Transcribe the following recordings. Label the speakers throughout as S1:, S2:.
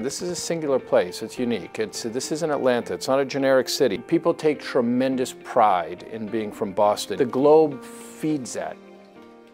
S1: This is a singular place. It's unique. This isn't Atlanta. It's not a generic city. People take tremendous pride in being from Boston. The Globe feeds that.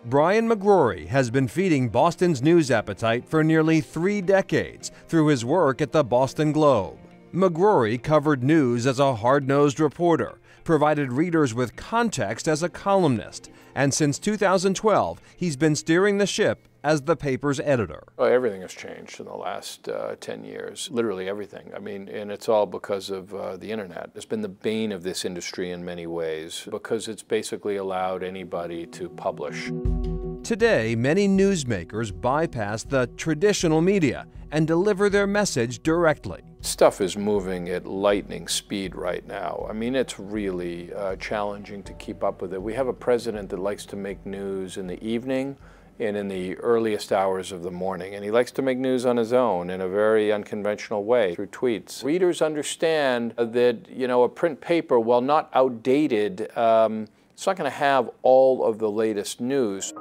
S2: Brian McGrory has been feeding Boston's news appetite for nearly 3 decades through his work at the Boston Globe. McGrory covered news as a hard-nosed reporter, provided readers with context as a columnist, and since 2012, he's been steering the ship as the paper's editor.
S1: Oh, everything has changed in the last 10 years, literally everything. I mean, and it's all because of the internet. It's been the bane of this industry in many ways because it's basically allowed anybody to publish.
S2: Today, many newsmakers bypass the traditional media and deliver their message directly.
S1: Stuff is moving at lightning speed right now. I mean, it's really challenging to keep up with it. We have a president that likes to make news in the evening and in the earliest hours of the morning. And he likes to make news on his own in a very unconventional way through tweets. Readers understand that, you know, a print paper, while not outdated, it's not going to have all of the latest news.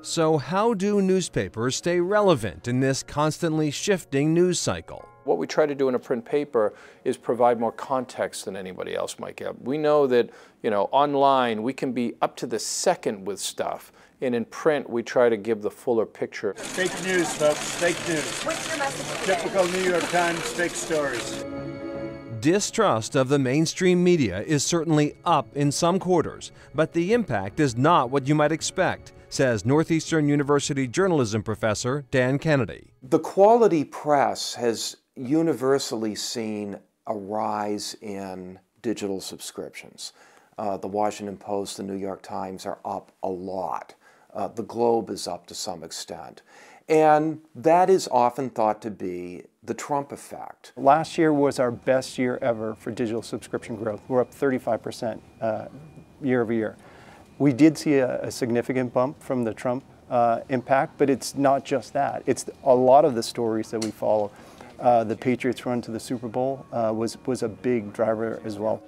S2: So how do newspapers stay relevant in this constantly shifting news cycle?
S1: What we try to do in a print paper is provide more context than anybody else might get. We know that, you know, online we can be up to the second with stuff, and in print we try to give the fuller picture.
S3: Fake news, folks, fake news.
S4: What's your message today?
S3: Typical New York Times fake stories.
S2: Distrust of the mainstream media is certainly up in some quarters, but the impact is not what you might expect, says Northeastern University journalism professor Dan Kennedy.
S5: The quality press has universally seen a rise in digital subscriptions. The Washington Post, the New York Times are up a lot. The Globe is up to some extent. And that is often thought to be the Trump effect.
S6: Last year was our best year ever for digital subscription growth. We're up 35% year over year. We did see a significant bump from the Trump impact, but it's not just that. It's a lot of the stories that we follow. The Patriots run to the Super Bowl was a big driver as well.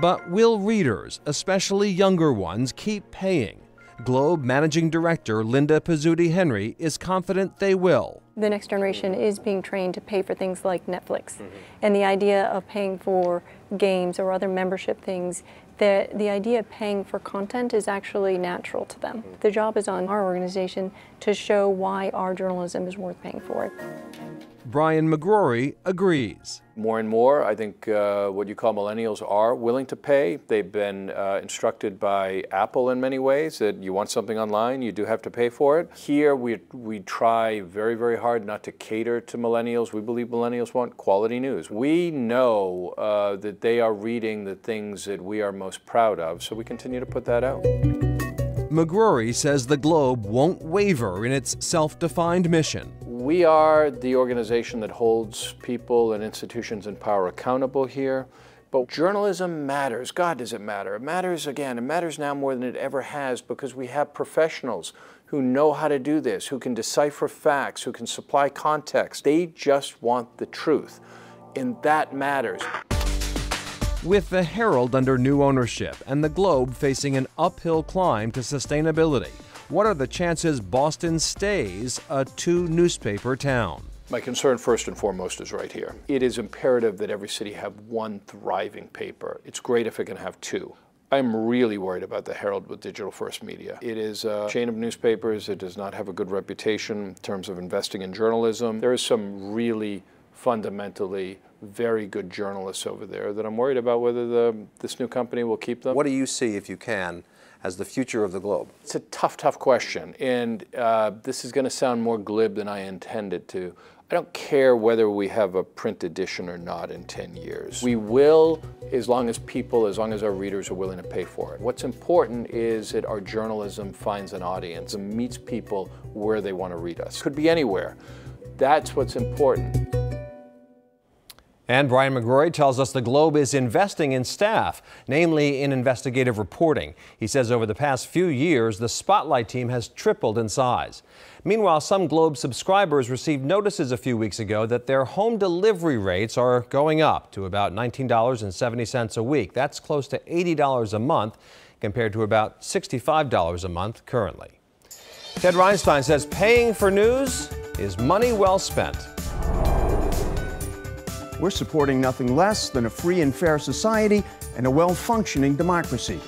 S2: But will readers, especially younger ones, keep paying? Globe Managing Director Linda Pizzuti Henry is confident they will.
S7: The next generation is being trained to pay for things like Netflix. And the idea of paying for games or other membership things, the idea of paying for content is actually natural to them. The job is on our organization to show why our journalism is worth paying for.
S2: Brian McGrory agrees.
S1: More and more, I think what you call millennials are willing to pay. They've been instructed by Apple in many ways that you want something online, you do have to pay for it. Here, we try very, very hard not to cater to millennials. We believe millennials want quality news. We know that they are reading the things that we are most proud of, so we continue to put that out.
S2: McGrory says the Globe won't waver in its self-defined mission.
S1: We are the organization that holds people and institutions in power accountable here, but journalism matters. God, does it matter? It matters again. It matters now more than it ever has because we have professionals who know how to do this, who can decipher facts, who can supply context. They just want the truth, and that matters.
S2: With the Herald under new ownership and the Globe facing an uphill climb to sustainability, what are the chances Boston stays a two-newspaper town?
S1: My concern first and foremost is right here. It is imperative that every city have one thriving paper. It's great if it can have two. I'm really worried about the Herald with digital first media. It is a chain of newspapers. It does not have a good reputation in terms of investing in journalism. There is some really fundamentally very good journalists over there that I'm worried about whether this new company will keep them.
S8: What do you see, if you can, as the future of the Globe?
S1: It's a tough, tough question, and this is going to sound more glib than I intended to. I don't care whether we have a print edition or not in 10 years. We will, as long as our readers are willing to pay for it. What's important is that our journalism finds an audience and meets people where they want to read us. Could be anywhere. That's what's important.
S2: And Brian McGrory tells us the Globe is investing in staff, namely in investigative reporting. He says over the past few years, the Spotlight team has tripled in size. Meanwhile, some Globe subscribers received notices a few weeks ago that their home delivery rates are going up to about $19.70 a week. That's close to $80 a month compared to about $65 a month currently. Ted Reinstein says paying for news is money well spent.
S4: we're supporting nothing less than a free and fair society and a well-functioning democracy.